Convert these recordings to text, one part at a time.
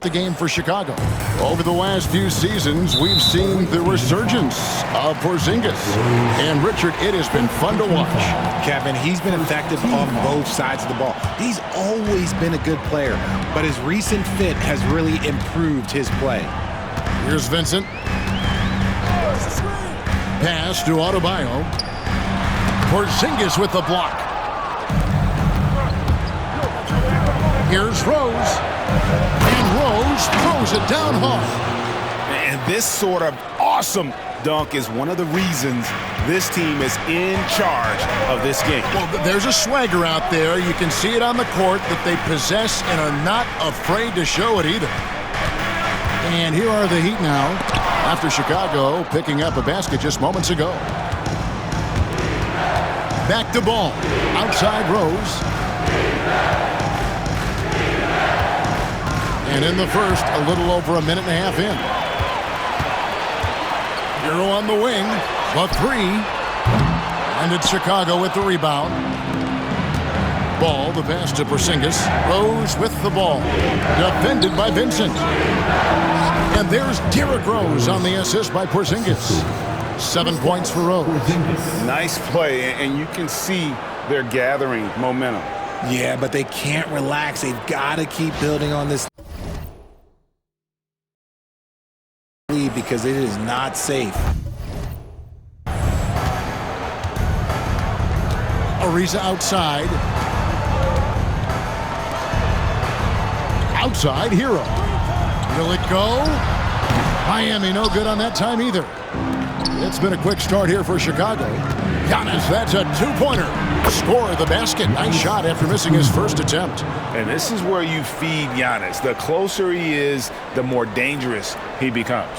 The game for Chicago. Over the last few seasons, we've seen the resurgence of Porzingis. And Richard, it has been fun to watch. Kevin, he's been effective on both sides of the ball. He's always been a good player, but his recent fit has really improved his play. Here's Vincent. Pass to Adebayo. Porzingis with the block. Here's Rose. And Rose throws it down hard. And this sort of awesome dunk is one of the reasons this team is in charge of this game. Well, there's a swagger out there. You can see it on the court that they possess and are not afraid to show it either. And here are the Heat now, after Chicago picking up a basket just moments ago. Back to ball. Outside Rose. And in the first, a little over a minute and a half in. Hero on the wing, the three. And it's Chicago with the rebound. Ball, the pass to Porzingis. Rose with the ball. Defended by Vincent. And there's Derrick Rose on the assist by Porzingis. 7 points for Rose. Nice play, and you can see they're gathering momentum. Yeah, but they can't relax. They've got to keep building on this lead because it is not safe. Ariza outside. Outside, Hero. Will it go? Miami no good on that time either. It's been a quick start here for Chicago. Giannis, that's a two-pointer. Score the basket. Nice shot after missing his first attempt. And this is where you feed Giannis. The closer he is, the more dangerous he becomes.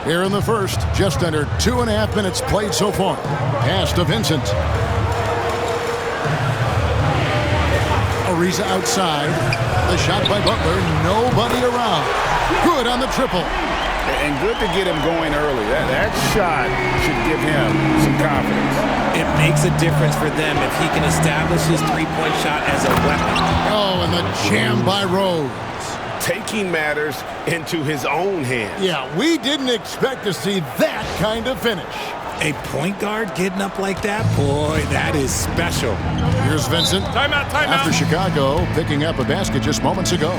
Here in the first, just under 2.5 minutes played so far. Pass to Vincent. Ariza outside. The shot by Butler. Nobody around. Good on the triple. And good to get him going early. That shot should give him some confidence. It makes a difference for them if he can establish his three-point shot as a weapon. Oh, and the jam by Rose. Taking matters into his own hands. Yeah, we didn't expect to see that kind of finish. A point guard getting up like that? Boy, that is special. Here's Vincent. Timeout. After Chicago picking up a basket just moments ago.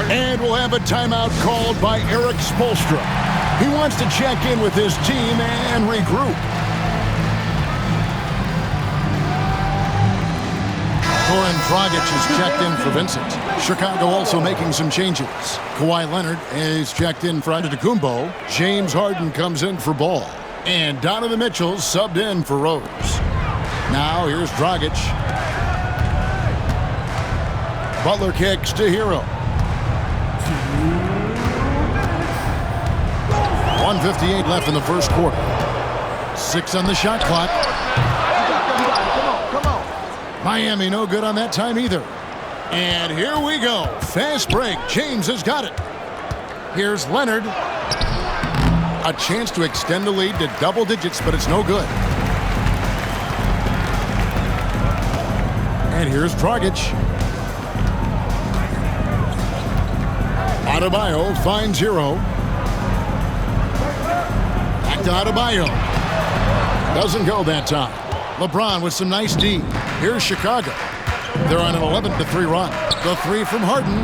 And we'll have a timeout called by Eric Spoelstra. He wants to check in with his team and regroup. Goran Dragic is checked in for Vincent. Chicago also making some changes. Kawhi Leonard is checked in for Antetokounmpo. James Harden comes in for Ball. And Donovan Mitchell subbed in for Rose. Now here's Dragic. Butler kicks to Hero. 1:58 left in the first quarter. 6 on the shot clock. Miami no good on that time either. And here we go. Fast break. James has got it. Here's Leonard. A chance to extend the lead to double digits, but it's no good. And here's Dragic. Adebayo finds Hero. Back to Adebayo. Doesn't go that time. LeBron with some nice D. Here's Chicago. They're on an 11-3 run. The three from Harden.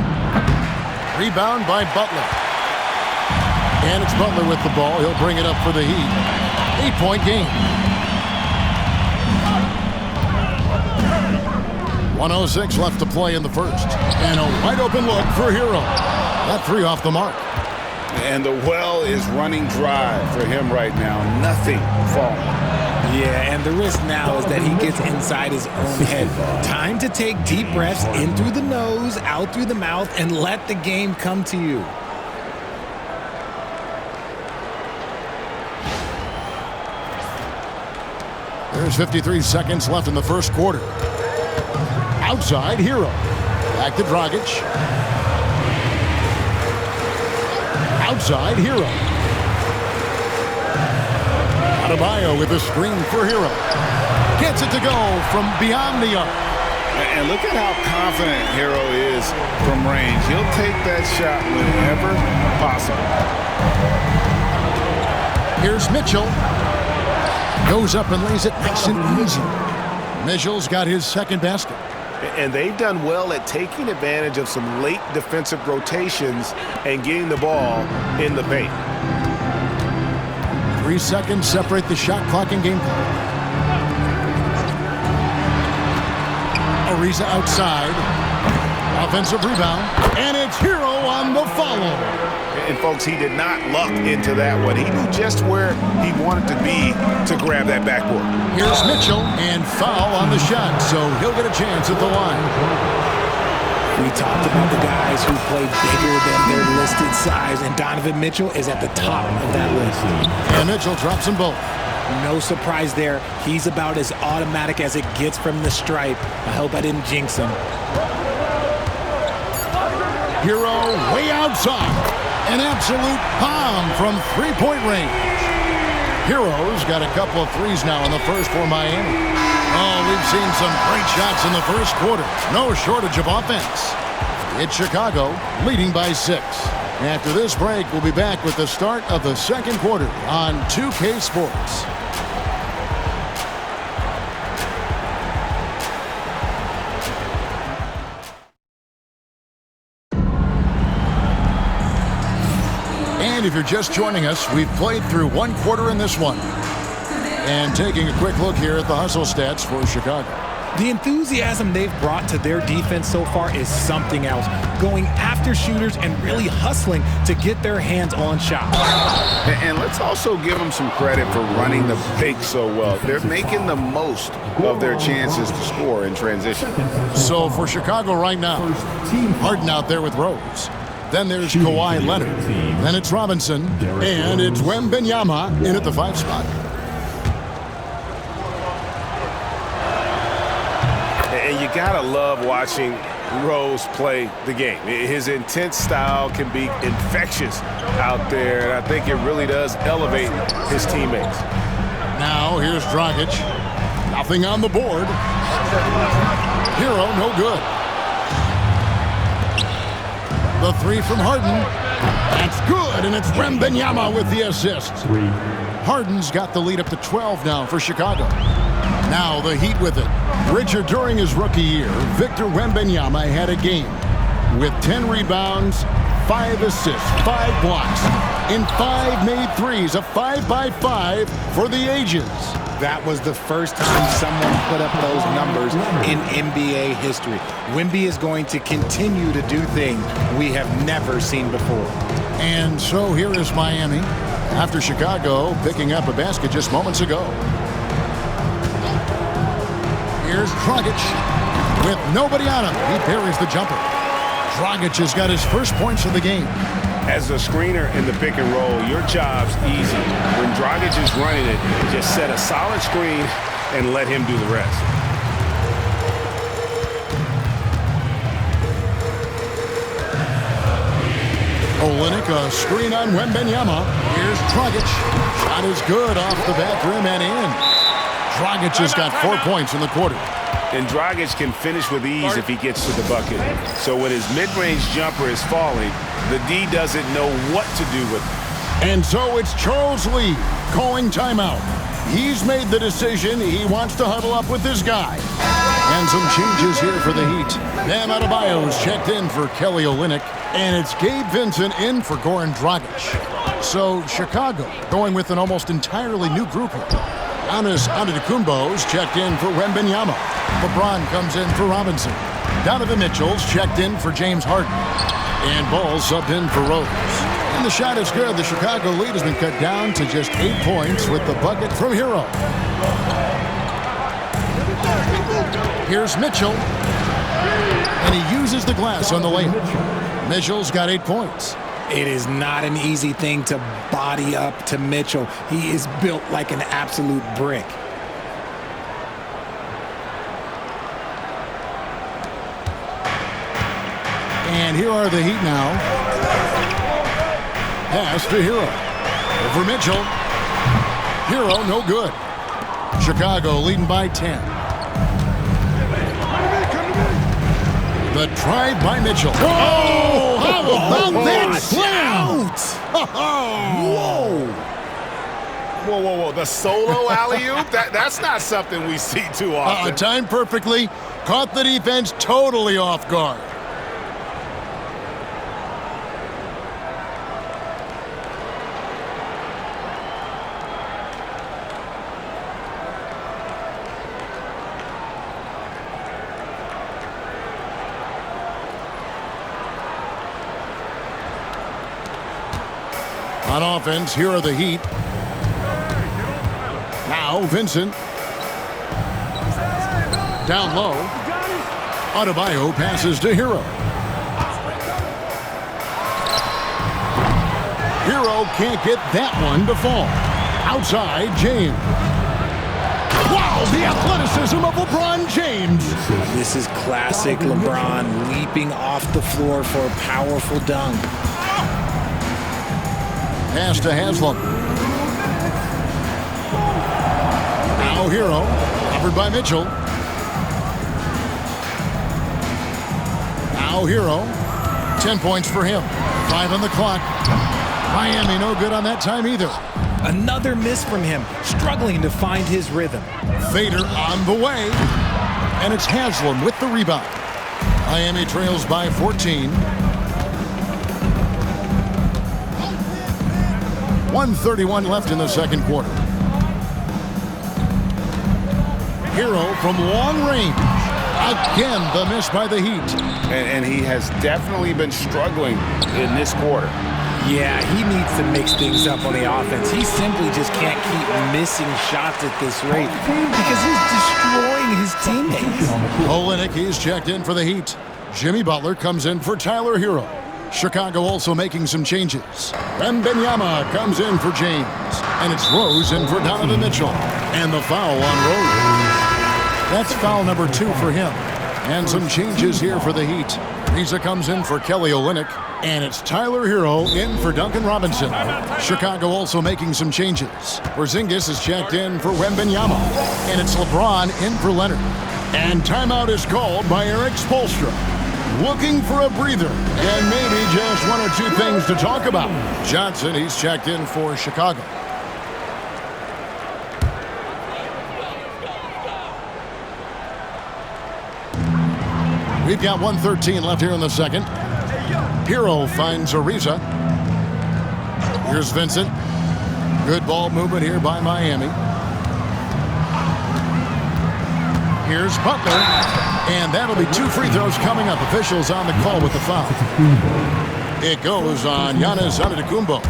Rebound by Butler. And it's Butler with the ball. He'll bring it up for the Heat. 8-point game. 1:06 left to play in the first. And a wide open look for Hero. That three off the mark. And the well is running dry for him right now. Nothing falling. Yeah, and the risk now is that he gets inside his own head. Time to take deep breaths in through the nose, out through the mouth, and let the game come to you. There's 53 seconds left in the first quarter. Outside, Hero. Back to Dragic. Outside, Hero. Adebayo with a screen for Hero. Gets it to go from beyond the arc. And look at how confident Hero is from range. He'll take that shot whenever possible. Here's Mitchell. Goes up and lays it nice and easy. Mitchell's got his second basket. And they've done well at taking advantage of some late defensive rotations and getting the ball in the paint. 3 seconds separate the shot clock and game clock. Ariza outside. Offensive rebound. And it's Hero on the follow. And, folks, he did not luck into that one. He knew just where he wanted to be to grab that backboard. Here's Mitchell, and foul on the shot, so he'll get a chance at the line. We talked about the guys who play bigger than their listed size, and Donovan Mitchell is at the top of that list. And Mitchell drops them both. No surprise there. He's about as automatic as it gets from the stripe. I hope I didn't jinx him. Hero way outside. An absolute bomb from three-point range. Hero's got a couple of threes now in the first for Miami. Oh, we've seen some great shots in the first quarter. No shortage of offense. It's Chicago leading by 6. After this break, we'll be back with the start of the second quarter on 2K Sports. And if you're just joining us, we've played through one quarter in this one. And taking a quick look here at the hustle stats for Chicago. The enthusiasm they've brought to their defense so far is something else. Going after shooters and really hustling to get their hands on shots. And let's also give them some credit for running the pick so well. They're making the most of their chances to score in transition. So for Chicago right now, Harden out there with Rose. Then there's Kawhi Leonard. Then it's Robinson. And it's Wembanyama in at the 5 spot. And you gotta love watching Rose play the game. His intense style can be infectious out there, and I think it really does elevate his teammates. Now here's Dragic. Nothing on the board. Hero, no good. The 3 from Harden. That's good, and it's Wembanyama with the assist. Harden's got the lead up to 12 now for Chicago. Now the Heat with it. Richard, during his rookie year, Victor Wembanyama had a game with 10 rebounds, 5 assists, 5 blocks, and 5 made threes, a 5-by-5 for the ages. That was the first time someone put up those numbers in NBA history. Wemby is going to continue to do things we have never seen before. And so here is Miami after Chicago picking up a basket just moments ago. Here's Dragic with nobody on him. He buries the jumper. Dragic has got his first points of the game. As a screener in the pick and roll, your job's easy. When Dragic is running it, just set a solid screen and let him do the rest. Olynyk, a screen on Wembanyama. Here's Dragic. Shot is good off the back rim and in. Dragic has got 4 points in the quarter. And Dragic can finish with ease if he gets to the bucket. So when his mid-range jumper is falling, the D doesn't know what to do with it. And so it's Charles Lee calling timeout. He's made the decision. He wants to huddle up with this guy. And some changes here for the Heat. Bam Adebayo's checked in for Kelly Olynyk. And it's Gabe Vincent in for Goran Dragic. So Chicago going with an almost entirely new group here. Giannis Antetokounmpo's checked in for Wembanyama. LeBron comes in for Robinson. Donovan Mitchell's checked in for James Harden. And Ball subbed in for Rose. And the shot is good. The Chicago lead has been cut down to just 8 points with the bucket from Hero. Here's Mitchell. And he uses the glass on the layup. Mitchell's got 8 points. It is not an easy thing to body up to Mitchell. He is built like an absolute brick. And here are the Heat now. Pass to Hero. Over Mitchell. Hero, no good. Chicago leading by 10. The drive by Mitchell. Oh, how about that slam? Whoa. Whoa. The solo alley-oop? That's not something we see too often. Timed perfectly. Caught the defense totally off guard. On offense, here are the Heat. Now Vincent. Down low. Adebayo passes to Hero. Hero can't get that one to fall. Outside, James. Wow, the athleticism of LeBron James. This is classic LeBron leaping off the floor for a powerful dunk. Pass to Haslam. Now Hero, covered by Mitchell. Now Hero, 10 points for him. 5 on the clock. Miami no good on that time either. Another miss from him, struggling to find his rhythm. Fader on the way. And it's Haslam with the rebound. Miami trails by 14. 1:31 left in the second quarter. Hero from long range. Again, the miss by the Heat. And he has definitely been struggling in this quarter. Yeah, he needs to mix things up on the offense. He simply just can't keep missing shots at this rate because he's destroying his teammates. Olynyk is checked in for the Heat. Jimmy Butler comes in for Tyler Hero. Chicago also making some changes. Wembanyama comes in for James. And it's Rose in for Donovan Mitchell. And the foul on Rose. That's foul number 2 for him. And some changes here for the Heat. Riza comes in for Kelly Olynyk. And it's Tyler Hero in for Duncan Robinson. Chicago also making some changes. Porzingis is checked in for Wembanyama. And it's LeBron in for Leonard. And timeout is called by Eric Spoelstra. Looking for a breather and maybe just 1 or 2 things to talk about. Johnson, he's checked in for Chicago. We've got 1:13 left here in the second. Hero finds Ariza. Here's Vincent. Good ball movement here by Miami. Here's Butler. And that'll be 2 free throws coming up. Officials on the call with the foul. It goes on Giannis Antetokounmpo.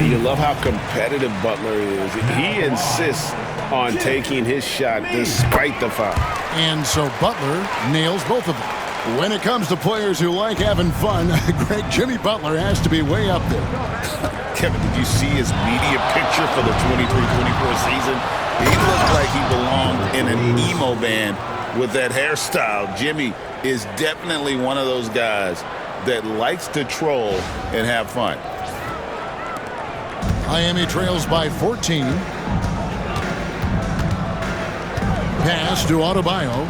You love how competitive Butler is. He insists on taking his shot despite the foul. And so Butler nails both of them. When it comes to players who like having fun, great Jimmy Butler has to be way up there. Kevin, did you see his media picture for the 23-24 season? He looked like he belonged in an emo band with that hairstyle. Jimmy is definitely one of those guys that likes to troll and have fun. Miami trails by 14. Pass to Adebayo.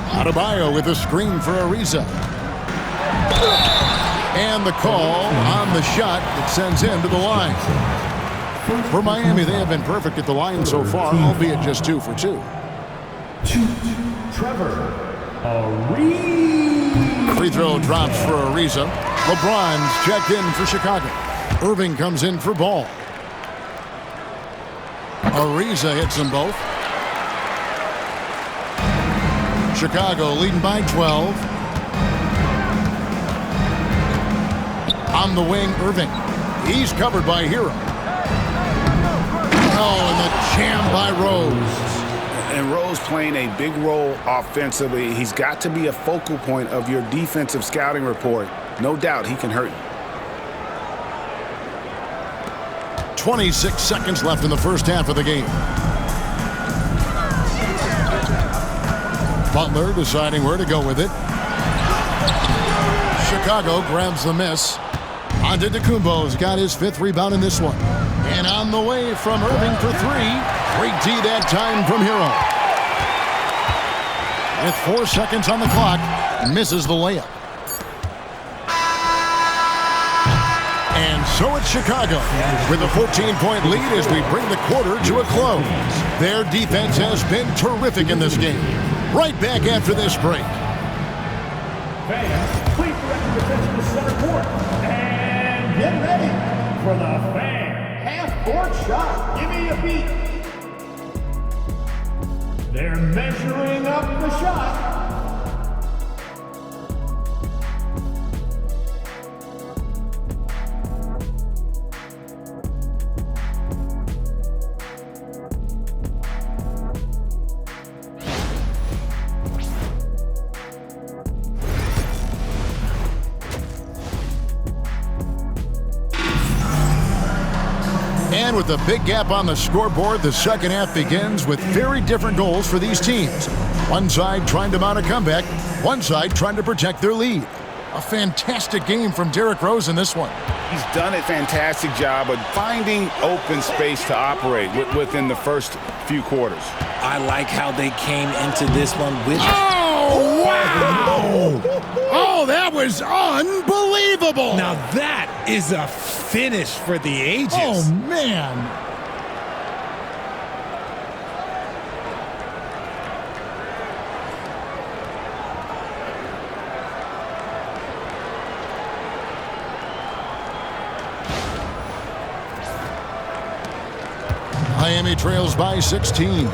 Adebayo with a screen for Ariza. And the call on the shot that sends him to the line. For Miami, they have been perfect at the line so far, albeit just 2 for 2. Trevor Ariza. Free throw drops for Ariza. LeBron's checked in for Chicago. Irving comes in for Ball. Ariza hits them both. Chicago leading by 12. On the wing, Irving. He's covered by Hero. Oh, and the jam by Rose. And Rose playing a big role offensively. He's got to be a focal point of your defensive scouting report. No doubt he can hurt you. 26 seconds left in the first half of the game. Butler deciding where to go with it. Chicago grabs the miss. Antetokounmpo's got his 5th rebound in this one. And on the way from Irving for 3. Great D that time from Hero. with 4 seconds on the clock, misses the layup. And so it's Chicago with a 14-point lead as we bring the quarter to a close. Their defense has been terrific in this game. Right back after this break. Fans, please direct your attention to center court. And get ready for the fan half-court shot. Give me a beat. They're measuring up the shot. And with a big gap on the scoreboard, the second half begins with very different goals for these teams. One side trying to mount a comeback, one side trying to protect their lead. A fantastic game from Derrick Rose in this one. He's done a fantastic job of finding open space to operate within the first few quarters. I like how they came into this one with... Oh, wow! Oh, that was unbelievable! Now that is a finish for the ages. Oh, man. Miami trails by 16.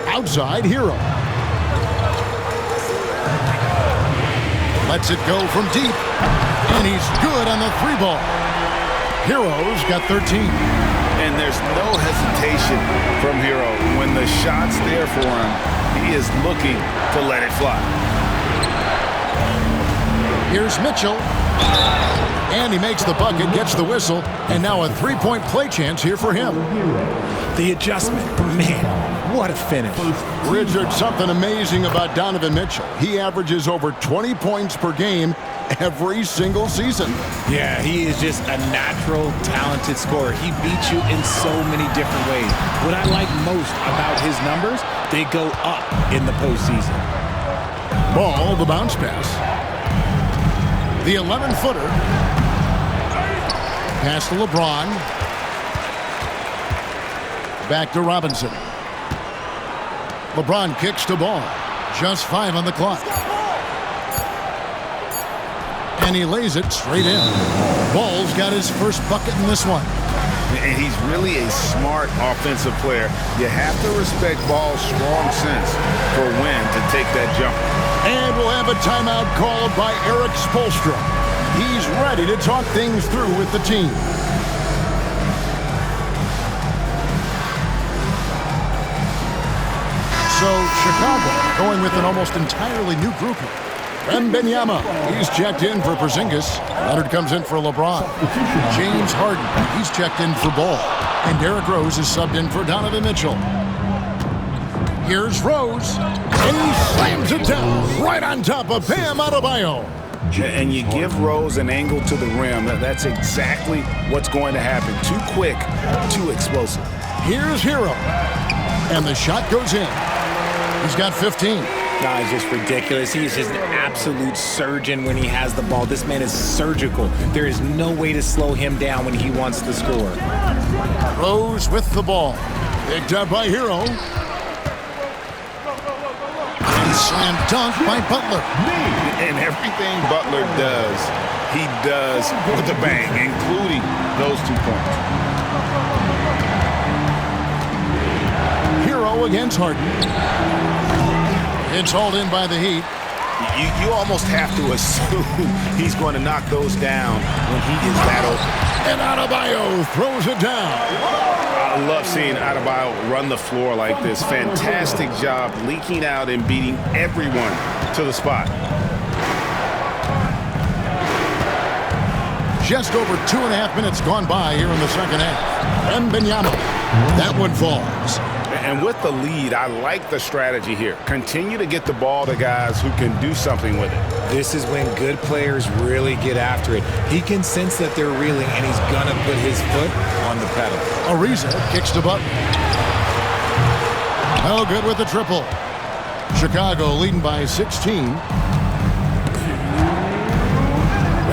Outside, Hero. Lets it go from deep. And he's good on the 3-ball. Hero's got 13. And there's no hesitation from Hero. When the shot's there for him, he is looking to let it fly. Here's Mitchell. And he makes the bucket, gets the whistle, and now a 3-point play chance here for him. The adjustment, man, what a finish. Richard, something amazing about Donovan Mitchell. He averages over 20 points per game every single season. Yeah, he is just a natural, talented scorer. He beats you in so many different ways. What I like most about his numbers, they go up in the postseason. Ball, the bounce pass. The 11-footer. Pass to LeBron. Back to Robinson. LeBron kicks to ball. Just 5 on the clock. And he lays it straight in. Ball's got his first bucket in this one. And he's really a smart offensive player. You have to respect Ball's strong sense for when to take that jumper. And we'll have a timeout called by Eric Spoelstra. He's ready to talk things through with the team. So Chicago going with an almost entirely new group here. Wembanyama, he's checked in for Porzingis. Leonard comes in for LeBron. James Harden, he's checked in for Ball. And Derrick Rose is subbed in for Donovan Mitchell. Here's Rose, and he slams it down right on top of Bam Adebayo. And you give Rose an angle to the rim. That's exactly what's going to happen. Too quick, too explosive. Here's Hero, and the shot goes in. He's got 15. Nah, it's just ridiculous. He is just an absolute surgeon when he has the ball. This man is surgical. There is no way to slow him down when he wants to score. Rose with the ball. Picked up by Hero. And slam dunk by Butler. And everything Butler does, he does with a bang, including those 2 points. Hero against Harden. It's hauled in by the Heat. You almost have to assume he's going to knock those down when he is that open. And Adebayo throws it down. I love seeing Adebayo run the floor like this. Fantastic job leaking out and beating everyone to the spot. Just over 2.5 minutes gone by here in the second half. Wembanyama. That one falls. And with the lead, I like the strategy here. Continue to get the ball to guys who can do something with it. This is when good players really get after it. He can sense that they're reeling, and he's going to put his foot on the pedal. Ariza kicks to Butler. No good with the triple. Chicago leading by 16.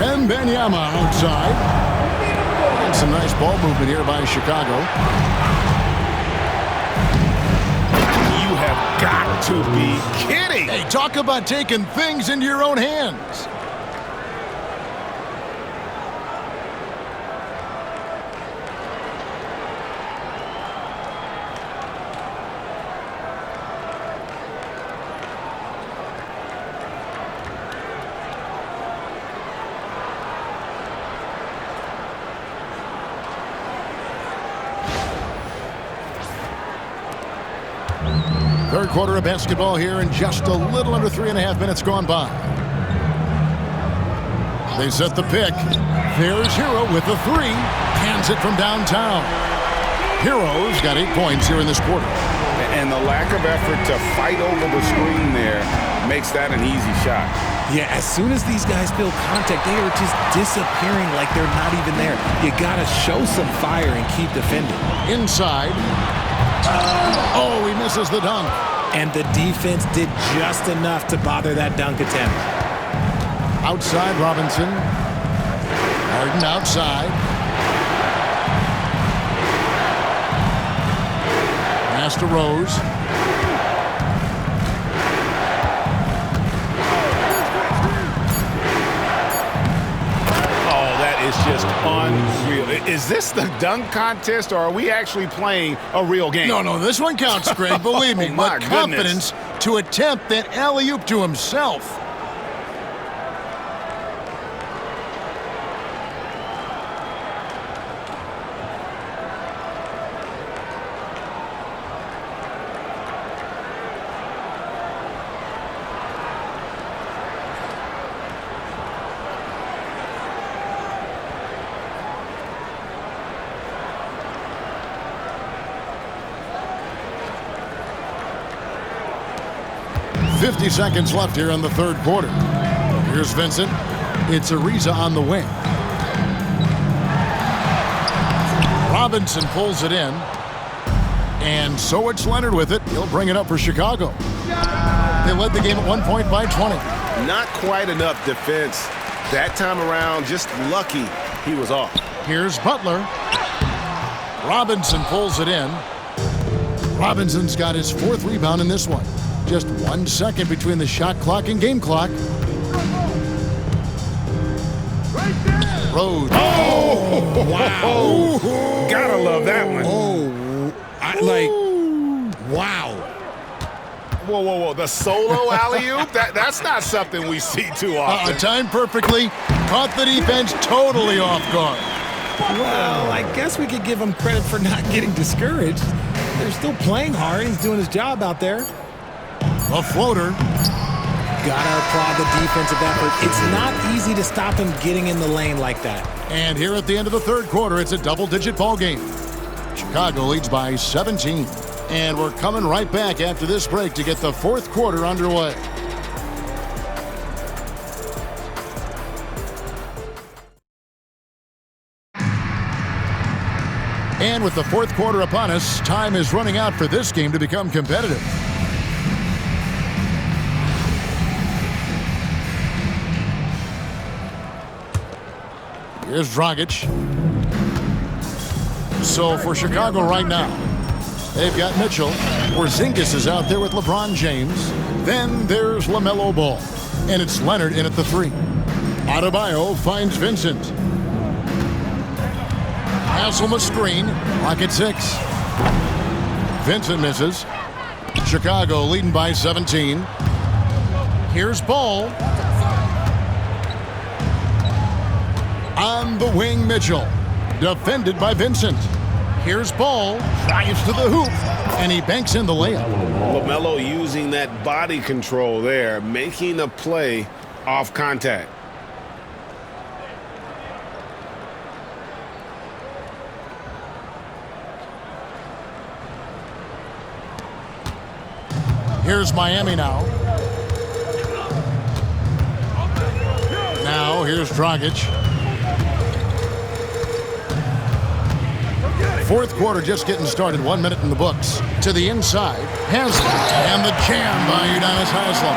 And Benyama outside. And some nice ball movement here by Chicago. You have got to be kidding. Hey, talk about taking things into your own hands. Third quarter of basketball here, and just a little under 3.5 minutes gone by. They set the pick. There's Hero with the three. Hands it from downtown. Hero's got 8 points here in this quarter. And the lack of effort to fight over the screen there makes that an easy shot. Yeah, as soon as these guys feel contact, they are just disappearing like they're not even there. You got to show some fire and keep defending. Inside. Oh, he misses the dunk. And the defense did just enough to bother that dunk attempt. Outside Robinson. Harden outside. Pass to Rose. Is just unreal. Is this the dunk contest, or are we actually playing a real game? No, this one counts, Greg. Believe me. My but confidence goodness. to attempt that alley-oop to himself. .50 seconds left here in the third quarter. Here's Vincent. It's Ariza on the wing. Robinson pulls it in. And so it's Leonard with it. He'll bring it up for Chicago. They led the game at 1 point by 20. Not quite enough defense. That time around, just lucky he was off. Here's Butler. Robinson pulls it in. Robinson's got his 4th rebound in this one. Just 1 second between the shot clock and game clock. Rose. Oh, wow. Gotta love that one. Wow. Whoa. The solo alley-oop? That's not something we see too often. Timed perfectly. Caught the defense totally off guard. Well, I guess we could give him credit for not getting discouraged. They're still playing hard. He's doing his job out there. A floater. Gotta applaud the defensive effort. It's not easy to stop him getting in the lane like that. And here at the end of the third quarter, it's a double-digit ball game. Chicago leads by 17. And we're coming right back after this break to get the fourth quarter underway. And with the fourth quarter upon us, time is running out for this game to become competitive. Here's Dragic. So for Chicago right now, they've got Mitchell. Porzingis is out there with LeBron James. Then there's LaMelo Ball. And it's Leonard in at the 3. Adebayo finds Vincent. Hasselma screen. Clock at 6. Vincent misses. Chicago leading by 17. Here's Ball. On the wing, Mitchell. Defended by Vincent. Here's Ball. Drives to the hoop. And he banks in the layup. LaMelo using that body control there, making a play off contact. Here's Miami now. Now here's Dragic. Fourth quarter just getting started. 1 minute in the books. To the inside. Haslam. And the jam by Udonis Haslam.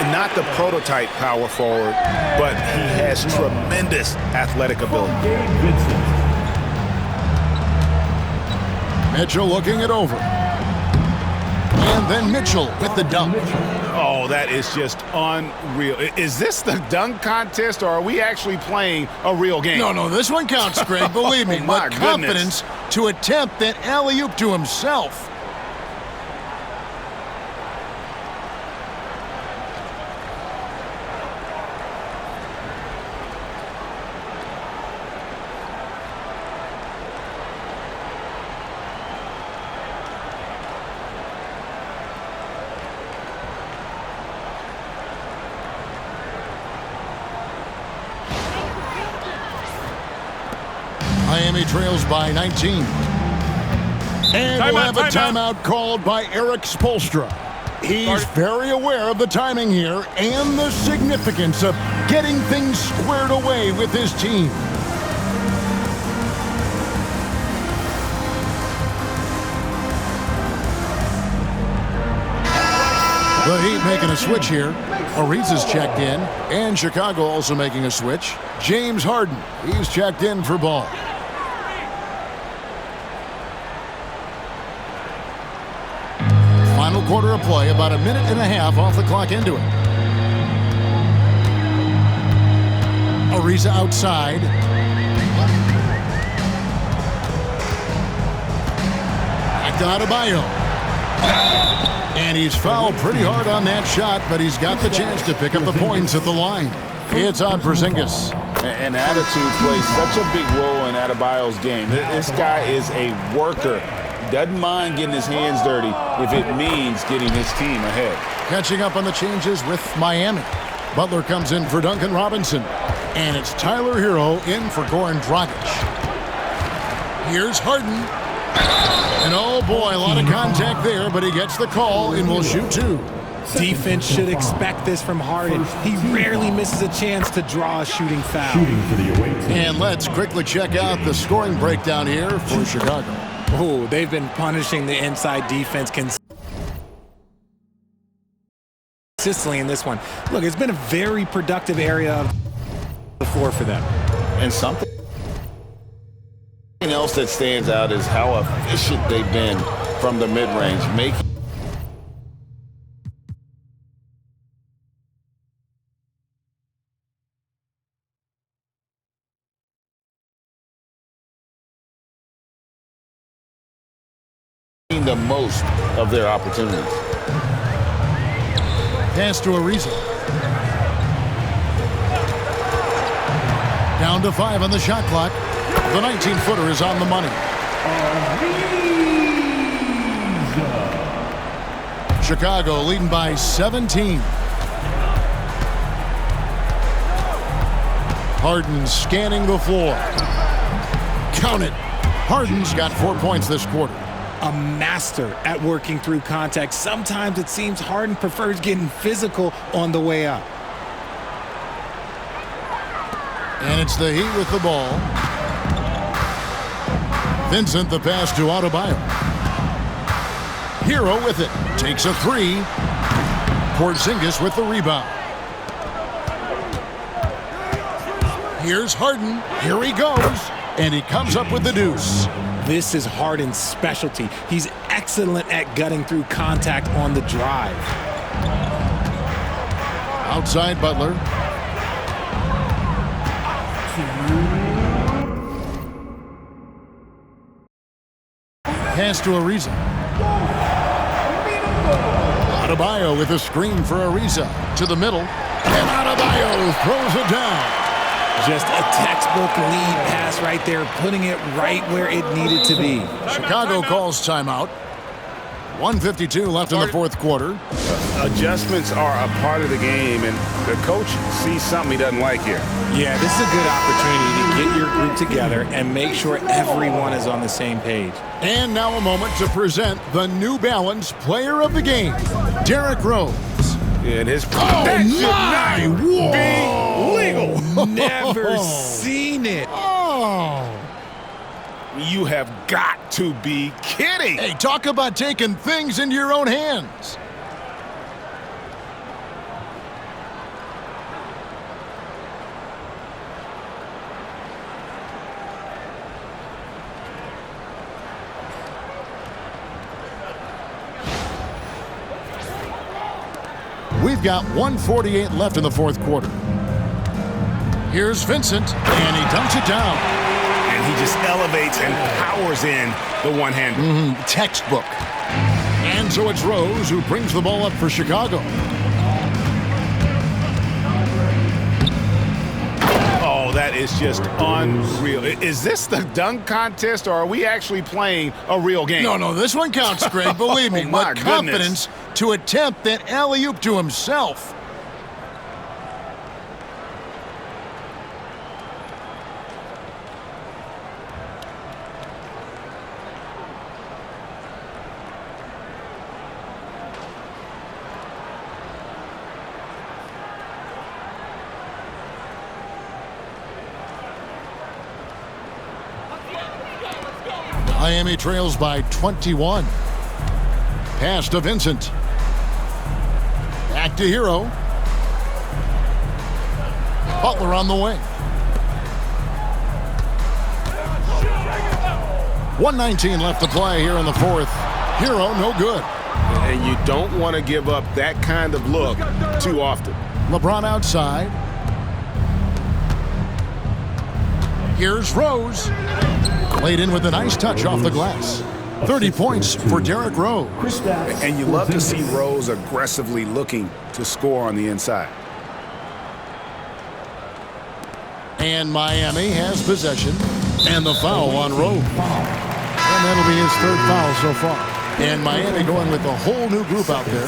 And not the prototype power forward, but he has tremendous athletic ability. Mitchell looking it over. And then Mitchell with the dunk. Oh, that is just unreal. Is this the dunk contest, or are we actually playing a real game? No, this one counts, Greg. Believe me. My But confidence to attempt that alley-oop to himself. Miami trails by 19. And we'll have a timeout called by Eric Spoelstra. He's very aware of the timing here and the significance of getting things squared away with his team. The Heat making a switch here. Ariza's checked in, and Chicago also making a switch. James Harden, he's checked in for ball. Final quarter of play, about a minute and a half off the clock into it. Ariza outside. Back to Adebayo. And he's fouled pretty hard on that shot, but he's got the chance to pick up the points at the line. It's on Porzingis. And attitude plays such a big role in Adebayo's game. This guy is a worker. Doesn't mind getting his hands dirty if it means getting his team ahead. Catching up on the changes with Miami. Butler comes in for Duncan Robinson. And it's Tyler Hero in for Goran Dragic. Here's Harden. And oh boy, a lot of contact there, but he gets the call and will shoot two. Defense should expect this from Harden. He rarely misses a chance to draw a shooting foul. And let's quickly check out the scoring breakdown here for Chicago. Oh, they've been punishing the inside defense consistently in this one. Look, it's been a very productive area of the floor for them. And something else that stands out is how efficient they've been from the mid-range, making the most of their opportunities. Pass to Ariza. Down to 5 on the shot clock. The 19-footer is on the money. Chicago leading by 17. Harden scanning the floor. Count it. Harden's got 4 points this quarter. A master at working through contact. Sometimes it seems Harden prefers getting physical on the way up. And it's the Heat with the ball. Vincent the pass to Adebayo. Hero with it. Takes a three. Porzingis with the rebound. Here's Harden. Here he goes. And he comes up with the deuce. This is Harden's specialty. He's excellent at gutting through contact on the drive. Outside Butler. Pass to Ariza. Adebayo with a screen for Ariza. To the middle. And Adebayo throws it down. Just a textbook lead pass right there, putting it right where it needed to be. Chicago calls timeout. 1:52 left in the fourth quarter. Adjustments are a part of the game, and the coach sees something he doesn't like here. Yeah, this is a good opportunity to get your group together and make sure everyone is on the same page. And now a moment to present the New Balance Player of the Game, Derrick Rose. And his that should not be legal. Never seen it. Oh. You have got to be kidding. Hey, talk about taking things into your own hands. We've got 1:48 left in the fourth quarter. Here's Vincent, and he dunks it down. And he just elevates and powers in the one-hander. Textbook. And so it's Rose who brings the ball up for Chicago. Oh, that is just unreal. Is this the dunk contest, or are we actually playing a real game? No, this one counts, Greg. Believe me. Oh, my what confidence to attempt that alley-oop to himself. Miami trails by 21. Pass to Vincent. Back to Hero. Butler on the wing. 1:19 left to play here in the fourth. Hero, no good. And you don't want to give up that kind of look too often. LeBron outside. Here's Rose. Played in with a nice touch off the glass. 30 points for Derrick Rose. And you love to see Rose aggressively looking to score on the inside. And Miami has possession. And the foul on Rose. And that'll be his third foul so far. And Miami going with a whole new group out there.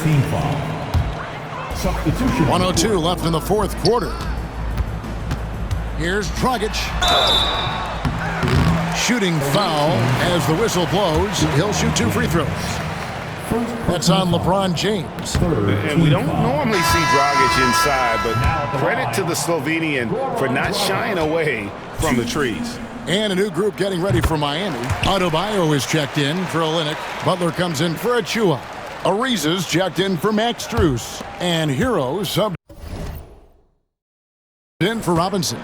1:02 left in the fourth quarter. Here's Dragic. Shooting foul as the whistle blows. He'll shoot 2 free throws. That's on LeBron James. And we don't normally see Dragic inside, but credit to the Slovenian for not shying away from the trees. And a new group getting ready for Miami. Adebayo is checked in for Olynyk. Butler comes in for Achua. Ariza's checked in for Max Strus. And Hero subbed in for Robinson.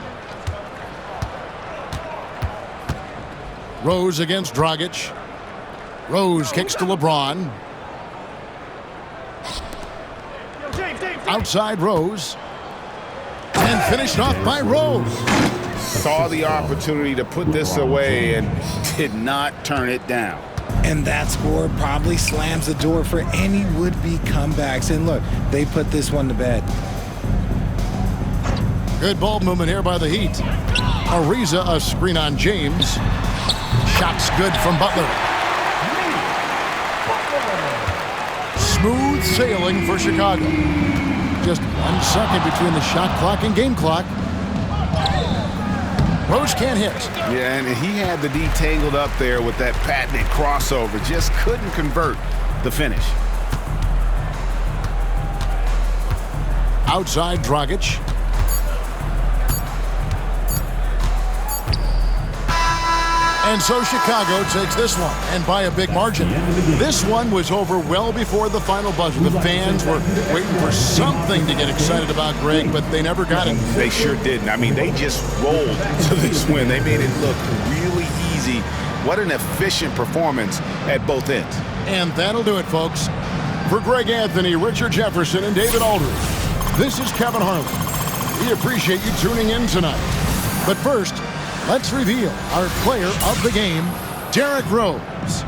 Rose against Dragic. Rose kicks to LeBron. Outside Rose. And finished off by Rose. Saw the opportunity to put this away and did not turn it down. And that score probably slams the door for any would-be comebacks. And look, they put this one to bed. Good ball movement here by the Heat. Ariza, a screen on James. Shots good from Butler. Smooth sailing for Chicago. Just 1 second between the shot clock and game clock. Rose can't hit. Yeah, and he had the D tangled up there with that patented crossover. Just couldn't convert the finish. Outside Dragic. And so Chicago takes this one, and by a big margin. This one was over well before the final buzzer. The fans were waiting for something to get excited about, Greg, but they never got it. They sure didn't. I mean, they just rolled to this win. They made it look really easy. What an efficient performance at both ends. And that'll do it, folks. For Greg Anthony, Richard Jefferson, and David Aldridge, this is Kevin Harlan. We appreciate you tuning in tonight. But first, let's reveal our player of the game, Derrick Rose.